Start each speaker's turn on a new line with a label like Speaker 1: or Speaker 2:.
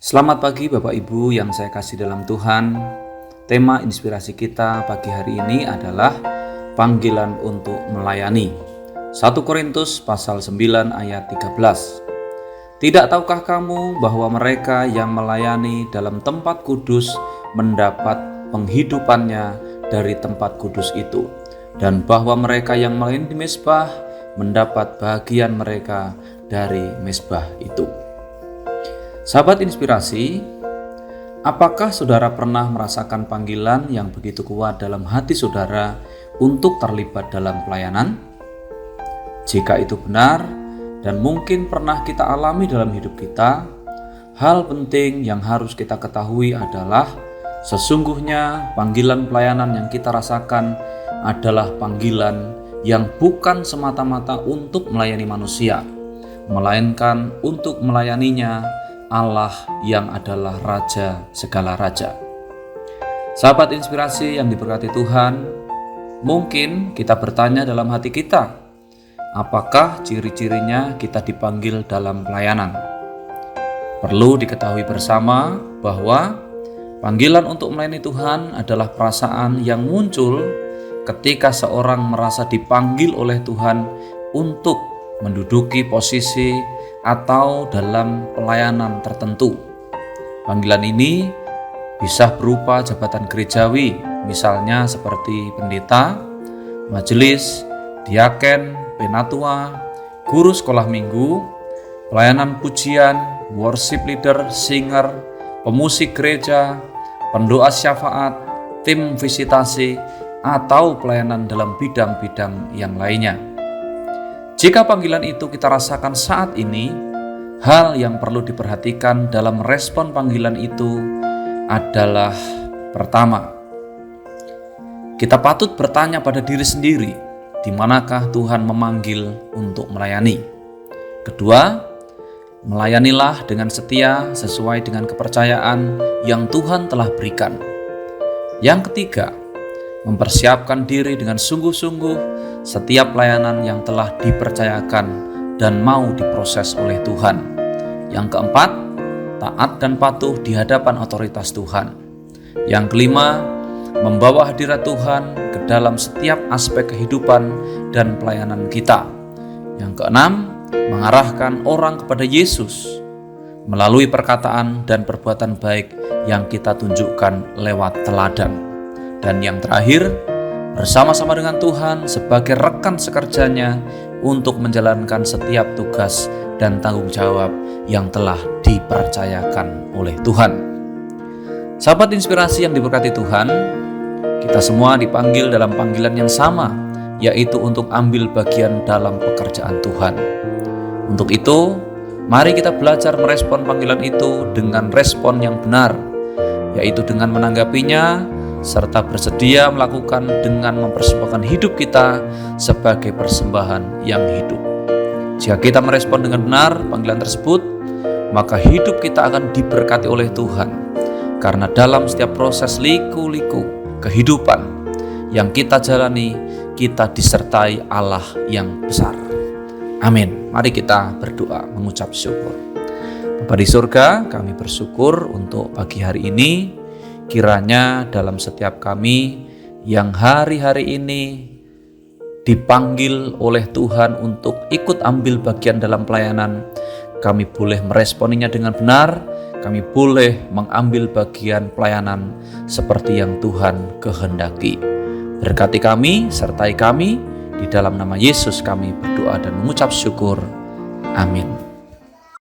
Speaker 1: Selamat pagi Bapak Ibu yang saya kasih dalam Tuhan. Tema inspirasi kita pagi hari ini adalah panggilan untuk melayani. 1 Korintus pasal 9 ayat 13. Tidak tahukah kamu bahwa mereka yang melayani dalam tempat kudus mendapat penghidupannya dari tempat kudus itu, dan bahwa mereka yang melayani di mezbah mendapat bagian mereka dari mezbah itu. Sahabat inspirasi, apakah saudara pernah merasakan panggilan yang begitu kuat dalam hati saudara untuk terlibat dalam pelayanan? Jika itu benar, dan mungkin pernah kita alami dalam hidup kita, hal penting yang harus kita ketahui adalah sesungguhnya panggilan pelayanan yang kita rasakan adalah panggilan yang bukan semata-mata untuk melayani manusia, melainkan untuk melayaninya Allah yang adalah Raja segala Raja. Sahabat inspirasi yang diberkati Tuhan, mungkin kita bertanya dalam hati kita, apakah ciri-cirinya kita dipanggil dalam pelayanan? Perlu diketahui bersama bahwa panggilan untuk melayani Tuhan adalah perasaan yang muncul ketika seorang merasa dipanggil oleh Tuhan untuk menduduki posisi atau dalam pelayanan tertentu. Panggilan ini bisa berupa jabatan gerejawi, misalnya seperti pendeta, majelis, diaken, penatua, guru sekolah minggu, pelayanan pujian, worship leader, singer, pemusik gereja, pendoa syafaat, tim visitasi, atau pelayanan dalam bidang-bidang yang lainnya. Jika panggilan itu kita rasakan saat ini, hal yang perlu diperhatikan dalam respon panggilan itu adalah pertama, kita patut bertanya pada diri sendiri, di manakah Tuhan memanggil untuk melayani? Kedua, melayanilah dengan setia sesuai dengan kepercayaan yang Tuhan telah berikan. Yang ketiga, mempersiapkan diri dengan sungguh-sungguh setiap pelayanan yang telah dipercayakan dan mau diproses oleh Tuhan. Yang keempat, taat dan patuh di hadapan otoritas Tuhan. Yang kelima, membawa hadirat Tuhan ke dalam setiap aspek kehidupan dan pelayanan kita. Yang keenam, mengarahkan orang kepada Yesus melalui perkataan dan perbuatan baik yang kita tunjukkan lewat teladan. Dan yang terakhir, bersama-sama dengan Tuhan sebagai rekan sekerjanya untuk menjalankan setiap tugas dan tanggung jawab yang telah dipercayakan oleh Tuhan. Sahabat inspirasi yang diberkati Tuhan, kita semua dipanggil dalam panggilan yang sama, yaitu untuk ambil bagian dalam pekerjaan Tuhan. Untuk itu, mari kita belajar merespon panggilan itu dengan respon yang benar, yaitu dengan menanggapinya serta bersedia melakukan dengan mempersembahkan hidup kita sebagai persembahan yang hidup. Jika kita merespon dengan benar panggilan tersebut, maka hidup kita akan diberkati oleh Tuhan. Karena dalam setiap proses liku-liku kehidupan yang kita jalani, kita disertai Allah yang besar. Amin. Mari kita berdoa mengucap syukur. Bapa di surga, kami bersyukur untuk pagi hari ini. Kiranya dalam setiap kami yang hari-hari ini dipanggil oleh Tuhan untuk ikut ambil bagian dalam pelayanan, kami boleh meresponinya dengan benar, kami boleh mengambil bagian pelayanan seperti yang Tuhan kehendaki. Berkati kami, sertai kami, di dalam nama Yesus kami berdoa dan mengucap syukur. Amin.